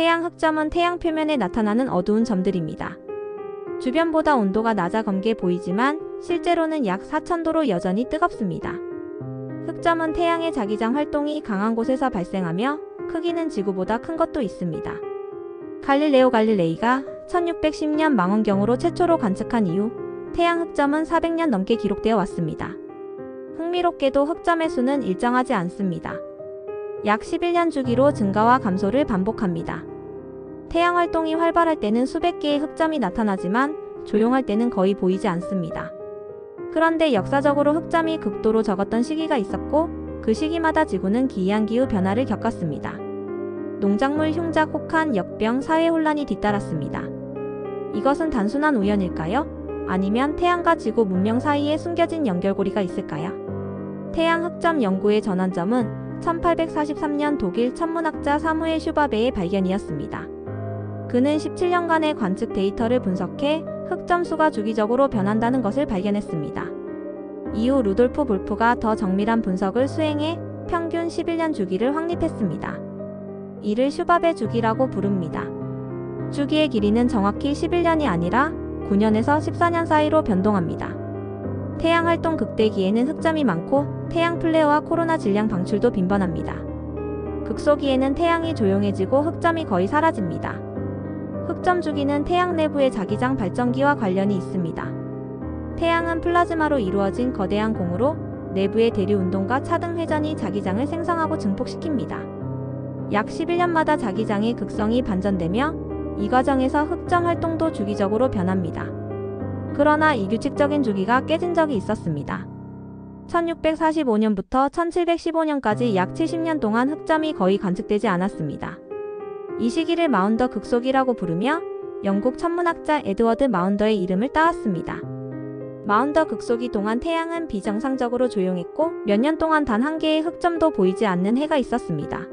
태양 흑점은 태양 표면에 나타나는 어두운 점들입니다. 주변보다 온도가 낮아 검게 보이지만 실제로는 약 4000도로 여전히 뜨겁습니다. 흑점은 태양의 자기장 활동이 강한 곳에서 발생하며 크기는 지구보다 큰 것도 있습니다. 갈릴레오 갈릴레이가 1610년 망원경으로 최초로 관측한 이후 태양 흑점은 400년 넘게 기록되어 왔습니다. 흥미롭게도 흑점의 수는 일정하지 않습니다. 약 11년 주기로 증가와 감소를 반복합니다. 태양 활동이 활발할 때는 수백 개의 흑점이 나타나지만 조용할 때는 거의 보이지 않습니다. 그런데 역사적으로 흑점이 극도로 적었던 시기가 있었고 그 시기마다 지구는 기이한 기후 변화를 겪었습니다. 농작물 흉작, 혹한, 역병, 사회 혼란이 뒤따랐습니다. 이것은 단순한 우연일까요? 아니면 태양과 지구 문명 사이에 숨겨진 연결고리가 있을까요? 태양 흑점 연구의 전환점은 1843년 독일 천문학자 사무엘 슈바베의 발견이었습니다. 그는 17년간의 관측 데이터를 분석해 흑점 수가 주기적으로 변한다는 것을 발견했습니다. 이후 루돌프 볼프가 더 정밀한 분석을 수행해 평균 11년 주기를 확립했습니다. 이를 슈바베 주기라고 부릅니다. 주기의 길이는 정확히 11년이 아니라 9년에서 14년 사이로 변동합니다. 태양 활동 극대기에는 흑점이 많고 태양 플레어와 코로나 질량 방출도 빈번합니다. 극소기에는 태양이 조용해지고 흑점이 거의 사라집니다. 흑점 주기는 태양 내부의 자기장 발전기와 관련이 있습니다. 태양은 플라즈마로 이루어진 거대한 공으로 내부의 대류 운동과 차등 회전이 자기장을 생성하고 증폭시킵니다. 약 11년마다 자기장의 극성이 반전되며 이 과정에서 흑점 활동도 주기적으로 변합니다. 그러나 이규칙적인 주기가 깨진 적이 있었습니다. 1645년부터 1715년까지 약 70년 동안 흑점이 거의 관측되지 않았습니다. 이 시기를 마운더 극소기라고 부르며 영국 천문학자 에드워드 마운더의 이름을 따왔습니다. 마운더 극소기 동안 태양은 비정상적으로 조용했고 몇 년 동안 단 한 개의 흑점도 보이지 않는 해가 있었습니다.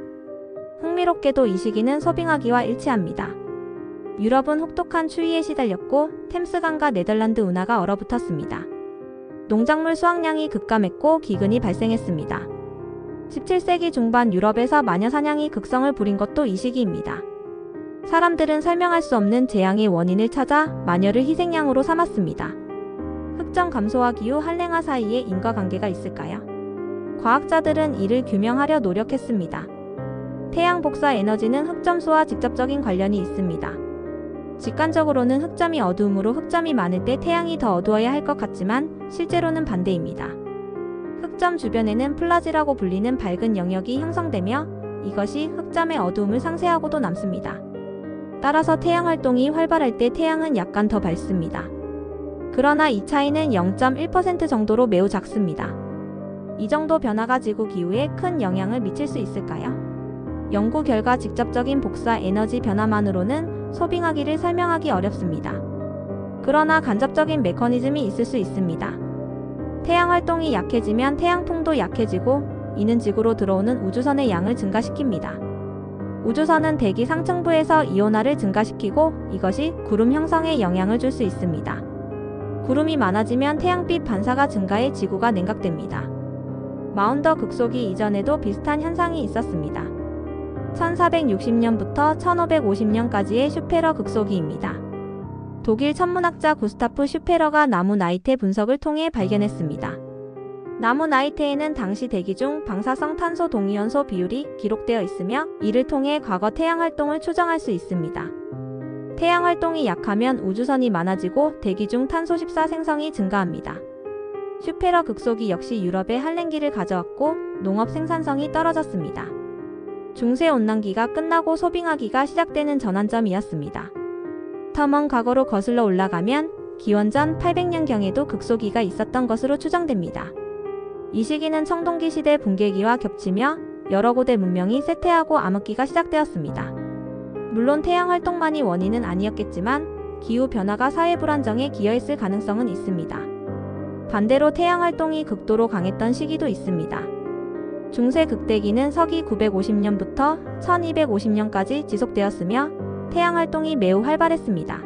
흥미롭게도 이 시기는 소빙하기와 일치합니다. 유럽은 혹독한 추위에 시달렸고 템스강과 네덜란드 운하가 얼어붙었습니다. 농작물 수확량이 급감했고 기근이 발생했습니다. 17세기 중반 유럽에서 마녀 사냥이 극성을 부린 것도 이 시기입니다. 사람들은 설명할 수 없는 재앙의 원인을 찾아 마녀를 희생양으로 삼았습니다. 흑점 감소와 기후 한랭화 사이에 인과관계가 있을까요? 과학자들은 이를 규명하려 노력했습니다. 태양 복사 에너지는 흑점수와 직접적인 관련이 있습니다. 직관적으로는 흑점이 어두움으로 흑점이 많을 때 태양이 더 어두워야 할 것 같지만 실제로는 반대입니다. 흑점 주변에는 플라지라고 불리는 밝은 영역이 형성되며 이것이 흑점의 어두움을 상쇄하고도 남습니다. 따라서 태양 활동이 활발할 때 태양은 약간 더 밝습니다. 그러나 이 차이는 0.1% 정도로 매우 작습니다. 이 정도 변화가 지구 기후에 큰 영향을 미칠 수 있을까요? 연구 결과 직접적인 복사 에너지 변화만으로는 소빙하기를 설명하기 어렵습니다. 그러나 간접적인 메커니즘이 있을 수 있습니다. 태양 활동이 약해지면 태양풍도 약해지고 이는 지구로 들어오는 우주선의 양을 증가시킵니다. 우주선은 대기 상층부에서 이온화를 증가시키고 이것이 구름 형성에 영향을 줄 수 있습니다. 구름이 많아지면 태양빛 반사가 증가해 지구가 냉각됩니다. 마운더 극소기 이전에도 비슷한 현상이 있었습니다. 1460년부터 1550년까지의 슈페러 극소기입니다. 독일 천문학자 구스타프 슈페러가 나무 나이테 분석을 통해 발견했습니다. 나무 나이테에는 당시 대기 중 방사성 탄소 동위원소 비율이 기록되어 있으며 이를 통해 과거 태양 활동을 추정할 수 있습니다. 태양 활동이 약하면 우주선이 많아지고 대기 중 탄소 14 생성이 증가합니다. 슈페러 극소기 역시 유럽의 한랭기를 가져왔고 농업 생산성이 떨어졌습니다. 중세온난기가 끝나고 소빙하기가 시작되는 전환점이었습니다. 더 먼 과거로 거슬러 올라가면 기원전 800년경에도 극소기가 있었던 것으로 추정됩니다. 이 시기는 청동기 시대 붕괴기와 겹치며 여러 고대 문명이 쇠퇴하고 암흑기가 시작되었습니다. 물론 태양 활동만이 원인은 아니었겠지만 기후 변화가 사회 불안정에 기여했을 가능성은 있습니다. 반대로 태양 활동이 극도로 강했던 시기도 있습니다. 중세 극대기는 서기 950년부터 1250년까지 지속되었으며 태양 활동이 매우 활발했습니다.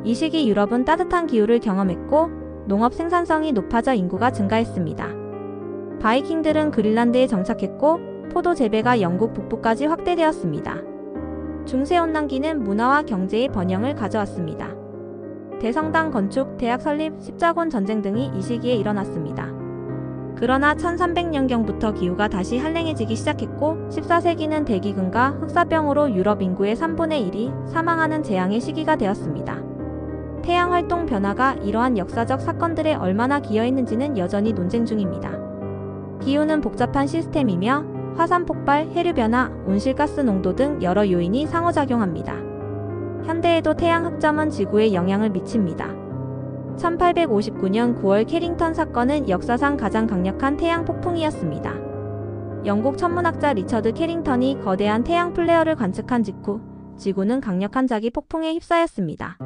이 시기 유럽은 따뜻한 기후를 경험했고 농업 생산성이 높아져 인구가 증가했습니다. 바이킹들은 그린란드에 정착했고 포도 재배가 영국 북부까지 확대되었습니다. 중세온난기는 문화와 경제의 번영을 가져왔습니다. 대성당 건축, 대학 설립, 십자군 전쟁 등이 이 시기에 일어났습니다. 그러나 1300년경부터 기후가 다시 한랭해지기 시작했고 14세기는 대기근과 흑사병으로 유럽 인구의 3분의 1이 사망하는 재앙의 시기가 되었습니다. 태양 활동 변화가 이러한 역사적 사건들에 얼마나 기여했는지는 여전히 논쟁 중입니다. 기후는 복잡한 시스템이며 화산 폭발, 해류 변화, 온실가스 농도 등 여러 요인이 상호작용합니다. 현대에도 태양 흑점은 지구에 영향을 미칩니다. 1859년 9월 캐링턴 사건은 역사상 가장 강력한 태양 폭풍이었습니다. 영국 천문학자 리처드 캐링턴이 거대한 태양 플레어를 관측한 직후 지구는 강력한 자기 폭풍에 휩싸였습니다.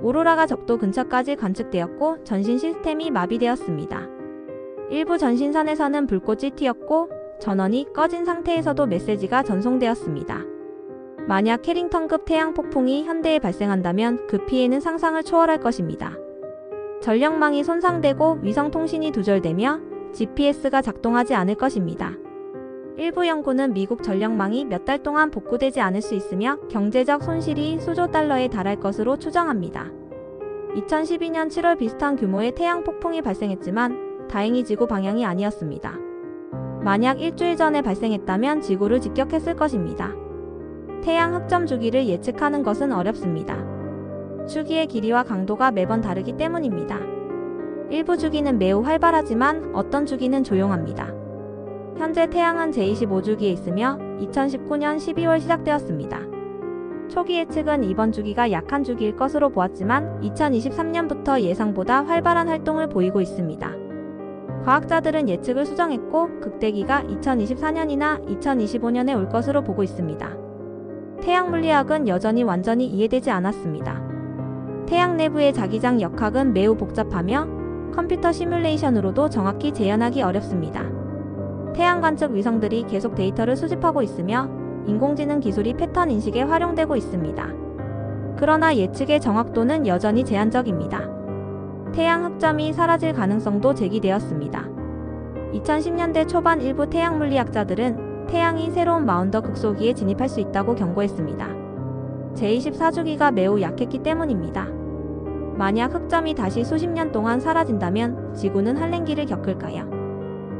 오로라가 적도 근처까지 관측되었고 전신 시스템이 마비되었습니다. 일부 전신선에서는 불꽃이 튀었고 전원이 꺼진 상태에서도 메시지가 전송되었습니다. 만약 캐링턴급 태양 폭풍이 현대에 발생한다면 그 피해는 상상을 초월할 것입니다. 전력망이 손상되고 위성통신이 두절되며 GPS가 작동하지 않을 것입니다. 일부 연구는 미국 전력망이 몇 달 동안 복구되지 않을 수 있으며 경제적 손실이 수조 달러에 달할 것으로 추정합니다. 2012년 7월 비슷한 규모의 태양 폭풍이 발생했지만 다행히 지구 방향이 아니었습니다. 만약 일주일 전에 발생했다면 지구를 직격했을 것입니다. 태양 흑점 주기를 예측하는 것은 어렵습니다. 주기의 길이와 강도가 매번 다르기 때문입니다. 일부 주기는 매우 활발하지만 어떤 주기는 조용합니다. 현재 태양은 제25주기에 있으며 2019년 12월 시작되었습니다. 초기 예측은 이번 주기가 약한 주기일 것으로 보았지만 2023년부터 예상보다 활발한 활동을 보이고 있습니다. 과학자들은 예측을 수정했고 극대기가 2024년이나 2025년에 올 것으로 보고 있습니다. 태양 물리학은 여전히 완전히 이해되지 않았습니다. 태양 내부의 자기장 역학은 매우 복잡하며 컴퓨터 시뮬레이션으로도 정확히 재현하기 어렵습니다. 태양 관측 위성들이 계속 데이터를 수집하고 있으며 인공지능 기술이 패턴 인식에 활용되고 있습니다. 그러나 예측의 정확도는 여전히 제한적입니다. 태양 흑점이 사라질 가능성도 제기되었습니다. 2010년대 초반 일부 태양 물리학자들은 태양이 새로운 마운더 극소기에 진입할 수 있다고 경고했습니다. 제24주기가 매우 약했기 때문입니다. 만약 흑점이 다시 수십 년 동안 사라진다면 지구는 한랭기를 겪을까요?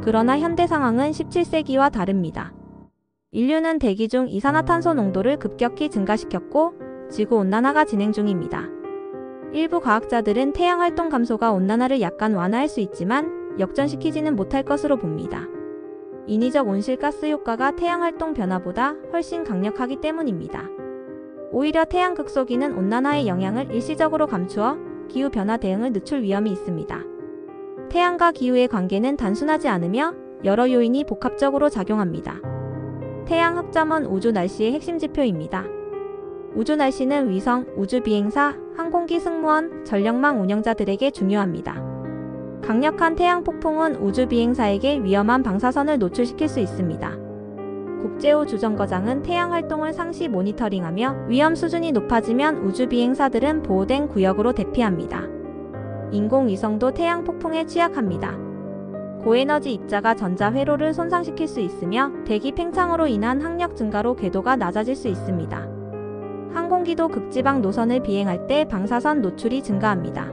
그러나 현대 상황은 17세기와 다릅니다. 인류는 대기 중 이산화탄소 농도를 급격히 증가시켰고 지구온난화가 진행 중입니다. 일부 과학자들은 태양활동 감소가 온난화를 약간 완화할 수 있지만 역전시키지는 못할 것으로 봅니다. 인위적 온실가스 효과가 태양활동 변화보다 훨씬 강력하기 때문입니다. 오히려 태양 극소기는 온난화의 영향을 일시적으로 감추어 기후변화 대응을 늦출 위험이 있습니다. 태양과 기후의 관계는 단순하지 않으며 여러 요인이 복합적으로 작용합니다. 태양 흑점은 우주 날씨의 핵심 지표입니다. 우주 날씨는 위성, 우주비행사, 항공기 승무원, 전력망 운영자들에게 중요합니다. 강력한 태양 폭풍은 우주비행사에게 위험한 방사선을 노출시킬 수 있습니다. 국제우주정거장은 태양 활동을 상시 모니터링하며 위험 수준이 높아지면 우주비행사들은 보호된 구역으로 대피합니다. 인공위성도 태양 폭풍에 취약합니다. 고에너지 입자가 전자 회로를 손상시킬 수 있으며 대기 팽창으로 인한 항력 증가로 궤도가 낮아질 수 있습니다. 항공기도 극지방 노선을 비행할 때 방사선 노출이 증가합니다.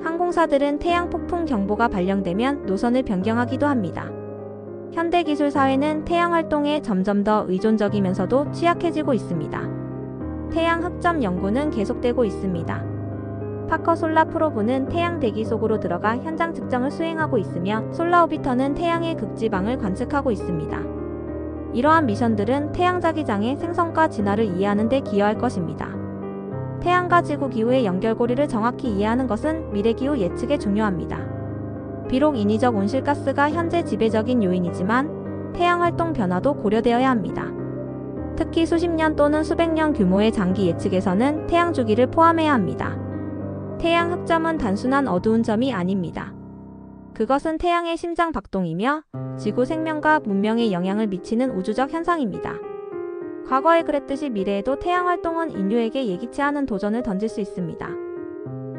항공사들은 태양 폭풍 경보가 발령되면 노선을 변경하기도 합니다. 현대기술 사회는 태양 활동에 점점 더 의존적이면서도 취약해지고 있습니다. 태양 흑점 연구는 계속되고 있습니다. 파커 솔라 프로브는 태양 대기 속으로 들어가 현장 측정을 수행하고 있으며 솔라오비터는 태양의 극지방을 관측하고 있습니다. 이러한 미션들은 태양 자기장의 생성과 진화를 이해하는 데 기여할 것입니다. 태양과 지구 기후의 연결고리를 정확히 이해하는 것은 미래 기후 예측에 중요합니다. 비록 인위적 온실가스가 현재 지배적인 요인이지만 태양 활동 변화도 고려되어야 합니다. 특히 수십 년 또는 수백 년 규모의 장기 예측에서는 태양 주기를 포함해야 합니다. 태양 흑점은 단순한 어두운 점이 아닙니다. 그것은 태양의 심장 박동이며 지구 생명과 문명에 영향을 미치는 우주적 현상입니다. 과거에 그랬듯이 미래에도 태양 활동은 인류에게 예기치 않은 도전을 던질 수 있습니다.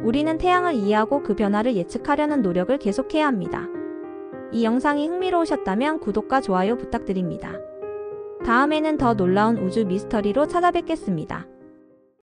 우리는 태양을 이해하고 그 변화를 예측하려는 노력을 계속해야 합니다. 이 영상이 흥미로우셨다면 구독과 좋아요 부탁드립니다. 다음에는 더 놀라운 우주 미스터리로 찾아뵙겠습니다.